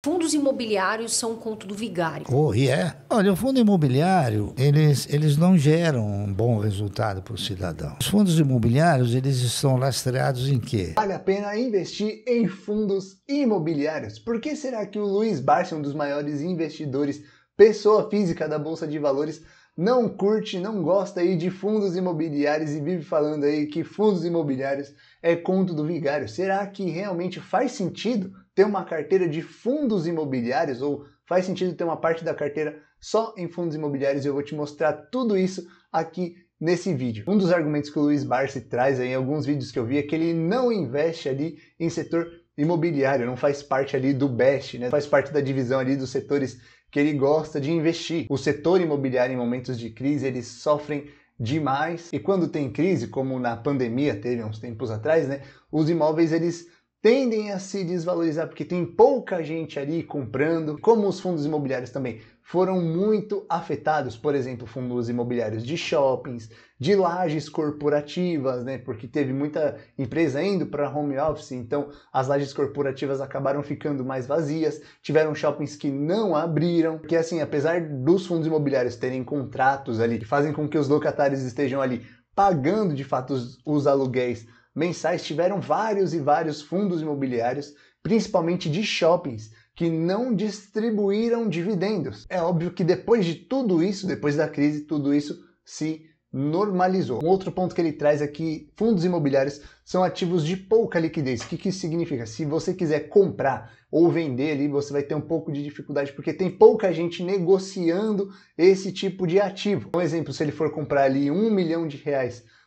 Fundos imobiliários são um conto do vigário. Oh, e é? Olha, o fundo imobiliário, eles não geram um bom resultado para o cidadão. Os fundos imobiliários, eles estão lastreados em quê? Vale a pena investir em fundos imobiliários? Por que será que o Luiz Barsi, um dos maiores investidores, pessoa física da Bolsa de Valores, não curte, não gosta aí de fundos imobiliários e vive falando aí que fundos imobiliários é conto do vigário? Será que realmente faz sentido ter uma carteira de fundos imobiliários ou faz sentido ter uma parte da carteira só em fundos imobiliários? Eu vou te mostrar tudo isso aqui nesse vídeo. Um dos argumentos que o Luiz Barsi traz aí em alguns vídeos que eu vi é que ele não investe ali em setor imobiliário, não faz parte ali do BEST, né? Faz parte da divisão ali dos setores que ele gosta de investir. O setor imobiliário em momentos de crise, eles sofrem demais e quando tem crise, como na pandemia teve uns tempos atrás, né? Os imóveis eles tendem a se desvalorizar porque tem pouca gente ali comprando. Como os fundos imobiliários também foram muito afetados, por exemplo, fundos imobiliários de shoppings, de lajes corporativas, né? Porque teve muita empresa indo para home office, então as lajes corporativas acabaram ficando mais vazias, tiveram shoppings que não abriram, porque assim, apesar dos fundos imobiliários terem contratos ali que fazem com que os locatários estejam ali pagando de fato os aluguéis mensais, tiveram vários e vários fundos imobiliários, principalmente de shoppings, que não distribuíram dividendos. É óbvio que depois de tudo isso, depois da crise, tudo isso se normalizou. Um outro ponto que ele traz é que fundos imobiliários são ativos de pouca liquidez. O que isso significa? Se você quiser comprar ou vender ali, você vai ter um pouco de dificuldade, porque tem pouca gente negociando esse tipo de ativo. Um exemplo, se ele for comprar ali R$1 milhão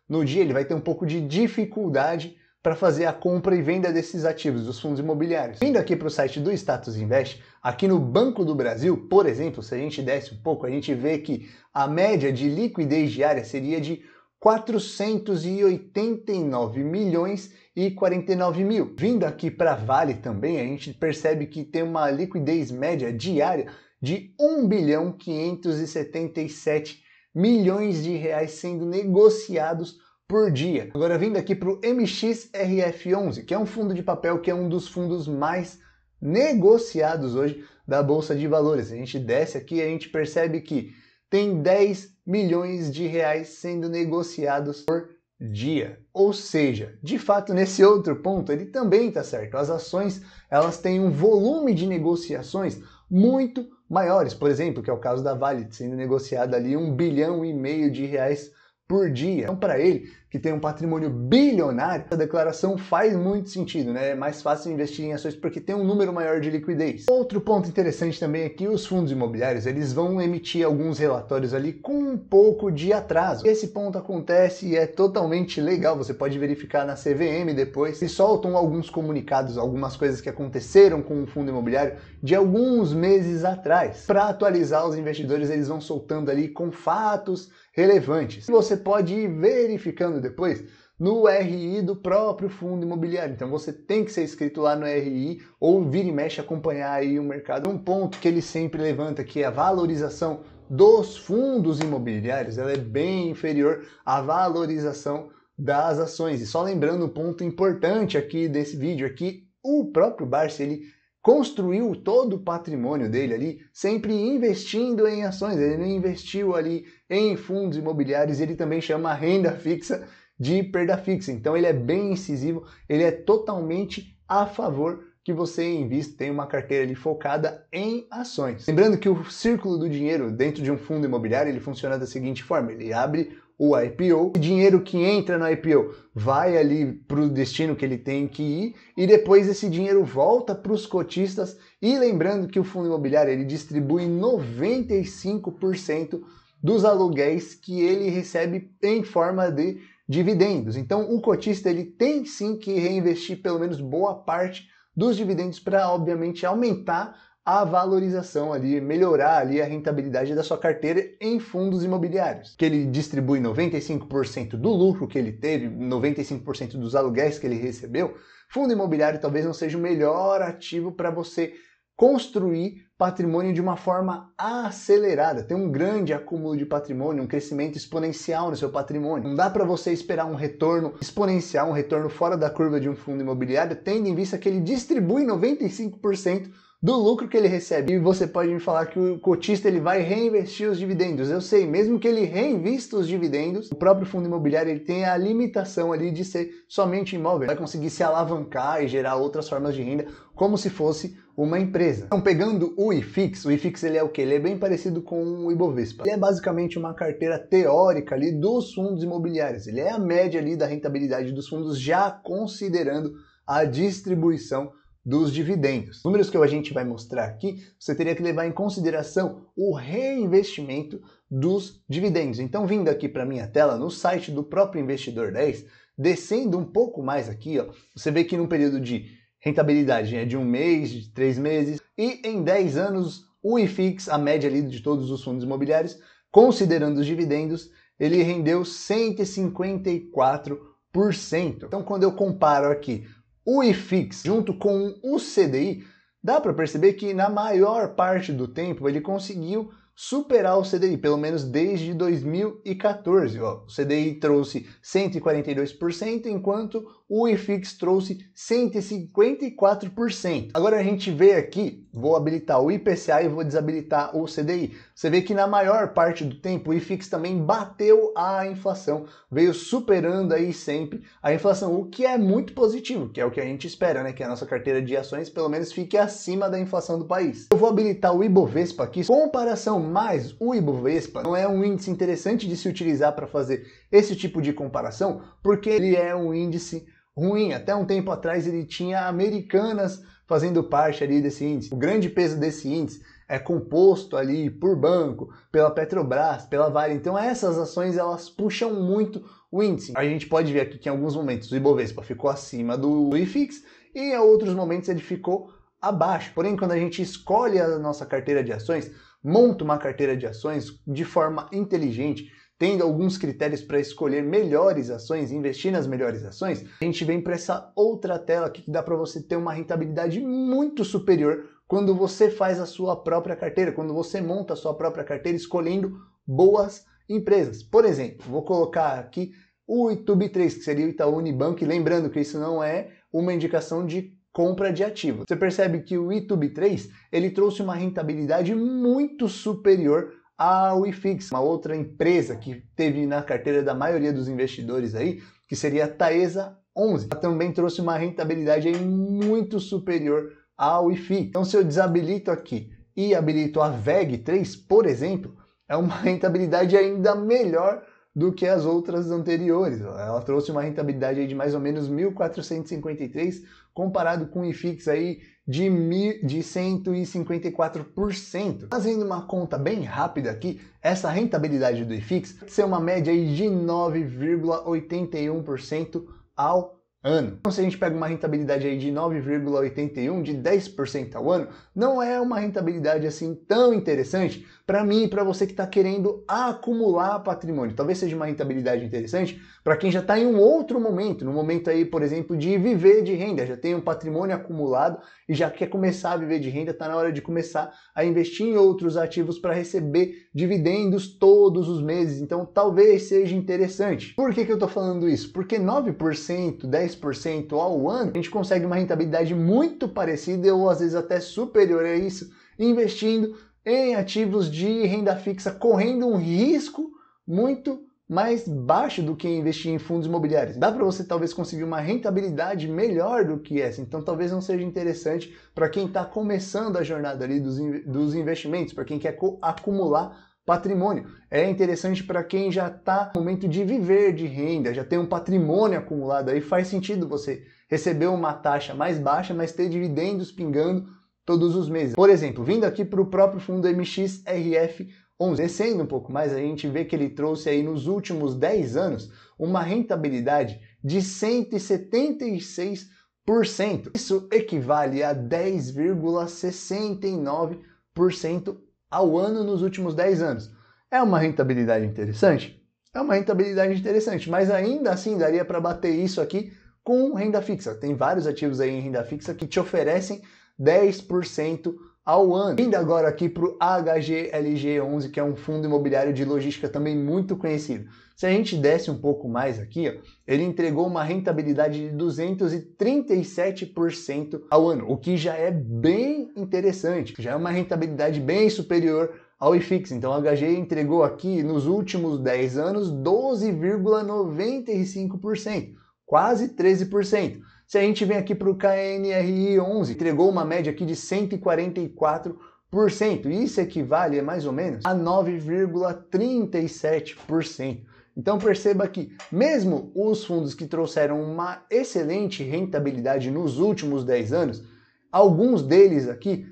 no dia, ele vai ter um pouco de dificuldade para fazer a compra e venda desses ativos, dos fundos imobiliários. Vindo aqui para o site do Status Invest, aqui no Banco do Brasil, por exemplo, se a gente desce um pouco, a gente vê que a média de liquidez diária seria de 489 milhões e 49 mil. Vindo aqui para Vale também, a gente percebe que tem uma liquidez média diária de 1 bilhão 577 milhões de reais sendo negociados por dia. Agora vindo aqui para o MXRF11, que é um fundo de papel que é um dos fundos mais negociados hoje da Bolsa de Valores. A gente desce aqui e a gente percebe que tem 10 milhões de reais sendo negociados por dia. Ou seja, de fato, nesse outro ponto, ele também está certo. As ações, elas têm um volume de negociações muito maiores. Por exemplo, que é o caso da Vale, sendo negociada ali 1,5 bilhão de reais por dia. Então, para ele, que tem um patrimônio bilionário, a declaração faz muito sentido, né? É mais fácil investir em ações porque tem um número maior de liquidez. Outro ponto interessante também é que os fundos imobiliários, eles vão emitir alguns relatórios ali com um pouco de atraso. Esse ponto acontece e é totalmente legal, você pode verificar na CVM depois. Eles soltam alguns comunicados, algumas coisas que aconteceram com o fundo imobiliário de alguns meses atrás. Para atualizar os investidores, eles vão soltando ali com fatos relevantes. Você pode ir verificando depois no RI do próprio fundo imobiliário. Então você tem que ser inscrito lá no RI ou vira e mexe acompanhar aí o mercado. Um ponto que ele sempre levanta que é a valorização dos fundos imobiliários, ela é bem inferior à valorização das ações. E só lembrando um ponto importante aqui desse vídeo aqui, o próprio Barsi, ele construiu todo o patrimônio dele ali, sempre investindo em ações. Ele não investiu ali em fundos imobiliários, ele também chama a renda fixa de perda fixa. Então ele é bem incisivo, ele é totalmente a favor que você invista, tem uma carteira ali focada em ações. Lembrando que o círculo do dinheiro dentro de um fundo imobiliário, ele funciona da seguinte forma, ele abre o IPO, o dinheiro que entra no IPO vai ali para o destino que ele tem que ir e depois esse dinheiro volta para os cotistas. E lembrando que o fundo imobiliário ele distribui 95% dos aluguéis que ele recebe em forma de dividendos. Então o cotista ele tem sim que reinvestir pelo menos boa parte dos dividendos para obviamente aumentar a valorização ali, melhorar ali a rentabilidade da sua carteira em fundos imobiliários. Que ele distribui 95% do lucro que ele teve, 95% dos aluguéis que ele recebeu. Fundo imobiliário talvez não seja o melhor ativo para você construir patrimônio de uma forma acelerada, ter um grande acúmulo de patrimônio, um crescimento exponencial no seu patrimônio. Não dá para você esperar um retorno exponencial, um retorno fora da curva de um fundo imobiliário, tendo em vista que ele distribui 95% do lucro que ele recebe. E você pode me falar que o cotista ele vai reinvestir os dividendos. Eu sei, mesmo que ele reinvista os dividendos, o próprio fundo imobiliário ele tem a limitação ali de ser somente imóvel. Vai conseguir se alavancar e gerar outras formas de renda como se fosse uma empresa. Então, pegando o IFIX ele é o quê? Ele é bem parecido com o Ibovespa. Ele é basicamente uma carteira teórica ali dos fundos imobiliários. Ele é a média ali da rentabilidade dos fundos, já considerando a distribuição dos dividendos. Os números que a gente vai mostrar aqui, você teria que levar em consideração o reinvestimento dos dividendos. Então, vindo aqui para minha tela, no site do próprio Investidor 10, descendo um pouco mais aqui, ó, você vê que num período de rentabilidade é de 1 mês, de 3 meses, e em 10 anos, o IFIX, a média ali de todos os fundos imobiliários, considerando os dividendos, ele rendeu 154%. Então, quando eu comparo aqui o IFIX junto com o CDI, dá para perceber que na maior parte do tempo ele conseguiu superar o CDI, pelo menos desde 2014. Ó. O CDI trouxe 142%, enquanto o IFIX trouxe 154%. Agora a gente vê aqui, vou habilitar o IPCA e vou desabilitar o CDI. Você vê que na maior parte do tempo o IFIX também bateu a inflação, veio superando aí sempre a inflação, o que é muito positivo, que é o que a gente espera, né? Que a nossa carteira de ações pelo menos fique acima da inflação do país. Eu vou habilitar o Ibovespa aqui, comparação, mas o Ibovespa não é um índice interessante de se utilizar para fazer esse tipo de comparação, porque ele é um índice ruim. Até um tempo atrás ele tinha Americanas fazendo parte ali desse índice. O grande peso desse índice é composto ali por banco, pela Petrobras, pela Vale. Então essas ações elas puxam muito o índice. A gente pode ver aqui que em alguns momentos o Ibovespa ficou acima do IFIX e em outros momentos ele ficou abaixo. Porém, quando a gente escolhe a nossa carteira de ações, monta uma carteira de ações de forma inteligente, tendo alguns critérios para escolher melhores ações, investir nas melhores ações, a gente vem para essa outra tela aqui que dá para você ter uma rentabilidade muito superior quando você faz a sua própria carteira, quando você monta a sua própria carteira escolhendo boas empresas. Por exemplo, vou colocar aqui o ITUB3, que seria o Itaú Unibanco, lembrando que isso não é uma indicação de compra de ativo. Você percebe que o ITUB3 ele trouxe uma rentabilidade muito superior ao IFIX, uma outra empresa que teve na carteira da maioria dos investidores aí, que seria a Taesa 11. Ela também trouxe uma rentabilidade aí muito superior ao IFIX. Então, se eu desabilito aqui e habilito a VEG3, por exemplo, é uma rentabilidade ainda melhor do que as outras anteriores. Ela trouxe uma rentabilidade aí de mais ou menos 1.453, comparado com o IFIX aí de 154%. Fazendo uma conta bem rápida aqui, essa rentabilidade do IFIX vai ser uma média aí de 9,81% ao ano. Então, se a gente pega uma rentabilidade aí de 9,81, de 10% ao ano, não é uma rentabilidade assim tão interessante para mim e para você que está querendo acumular patrimônio. Talvez seja uma rentabilidade interessante para quem já está em um outro momento, no momento aí, por exemplo, de viver de renda, já tem um patrimônio acumulado e já quer começar a viver de renda, está na hora de começar a investir em outros ativos para receber dividendos todos os meses. Então, talvez seja interessante. Por que eu estou falando isso? Porque 9%, 10% ao ano, a gente consegue uma rentabilidade muito parecida ou às vezes até superior a isso, investindo em ativos de renda fixa, correndo um risco muito mais baixo do que investir em fundos imobiliários. Dá para você talvez conseguir uma rentabilidade melhor do que essa, então talvez não seja interessante para quem está começando a jornada ali dos investimentos, para quem quer acumular patrimônio. É interessante para quem já está no momento de viver de renda, já tem um patrimônio acumulado, aí faz sentido você receber uma taxa mais baixa, mas ter dividendos pingando todos os meses. Por exemplo, vindo aqui para o próprio fundo MXRF11, descendo um pouco mais, a gente vê que ele trouxe aí nos últimos 10 anos uma rentabilidade de 176%. Isso equivale a 10,69% ao ano nos últimos 10 anos. É uma rentabilidade interessante? É uma rentabilidade interessante, mas ainda assim daria para bater isso aqui com renda fixa. Tem vários ativos aí em renda fixa que te oferecem 10% ao ano. Vindo agora aqui para o HGLG11, que é um fundo imobiliário de logística também muito conhecido. Se a gente desce um pouco mais aqui, ó, ele entregou uma rentabilidade de 237% ao ano, o que já é bem interessante, já é uma rentabilidade bem superior ao IFIX. Então a HG entregou aqui nos últimos 10 anos 12,95%, quase 13%. Se a gente vem aqui para o KNRI11, entregou uma média aqui de 144%. Isso equivale mais ou menos a 9,37%. Então perceba que mesmo os fundos que trouxeram uma excelente rentabilidade nos últimos 10 anos, alguns deles aqui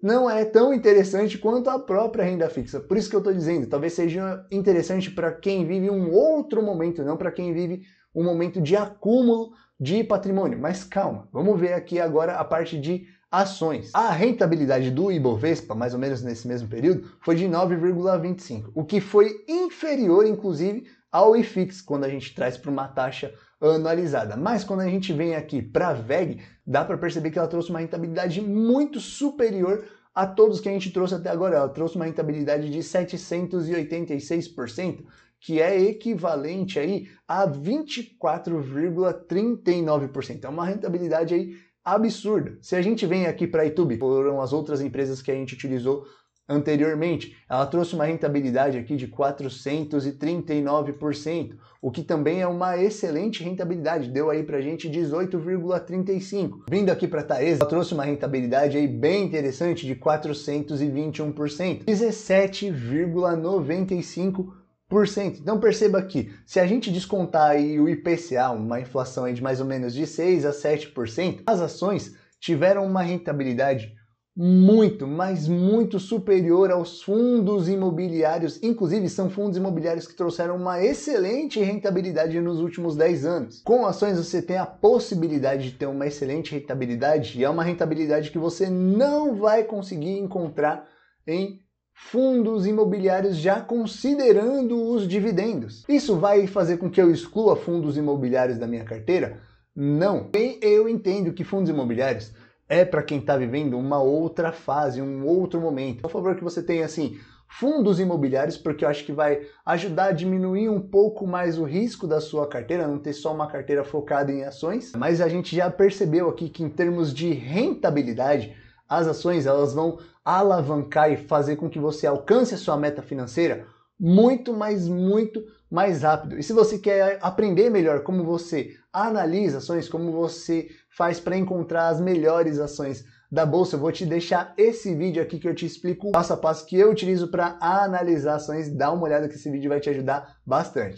não é tão interessante quanto a própria renda fixa. Por isso que eu estou dizendo, talvez seja interessante para quem vive um outro momento, não para quem vive um momento de acúmulo de patrimônio. Mas calma, vamos ver aqui agora a parte de ações. A rentabilidade do Ibovespa, mais ou menos nesse mesmo período, foi de 9,25%, o que foi inferior, inclusive, ao IFIX, quando a gente traz para uma taxa anualizada. Mas quando a gente vem aqui para a VEG, dá para perceber que ela trouxe uma rentabilidade muito superior a todos que a gente trouxe até agora. Ela trouxe uma rentabilidade de 786%, que é equivalente aí a 24,39%. É uma rentabilidade aí absurda. Se a gente vem aqui para a YouTube, foram as outras empresas que a gente utilizou anteriormente, ela trouxe uma rentabilidade aqui de 439%, o que também é uma excelente rentabilidade, deu aí pra gente 18,35%. Vindo aqui para a Taesa, ela trouxe uma rentabilidade aí bem interessante de 421%, 17,95%. Então perceba aqui, se a gente descontar aí o IPCA, uma inflação aí de mais ou menos de 6 a 7%, as ações tiveram uma rentabilidade muito, mas muito superior aos fundos imobiliários. Inclusive, são fundos imobiliários que trouxeram uma excelente rentabilidade nos últimos 10 anos. Com ações, você tem a possibilidade de ter uma excelente rentabilidade, e é uma rentabilidade que você não vai conseguir encontrar em fundos imobiliários já considerando os dividendos. Isso vai fazer com que eu exclua fundos imobiliários da minha carteira? Não. Eu entendo que fundos imobiliários é para quem está vivendo uma outra fase, um outro momento. Por favor, que você tenha assim fundos imobiliários, porque eu acho que vai ajudar a diminuir um pouco mais o risco da sua carteira, não ter só uma carteira focada em ações. Mas a gente já percebeu aqui que em termos de rentabilidade, as ações elas vão alavancar e fazer com que você alcance a sua meta financeira muito mais rápido. E se você quer aprender melhor como você analisa ações, como você faz para encontrar as melhores ações da bolsa, eu vou te deixar esse vídeo aqui que eu te explico passo a passo que eu utilizo para analisar ações. Dá uma olhada que esse vídeo vai te ajudar bastante.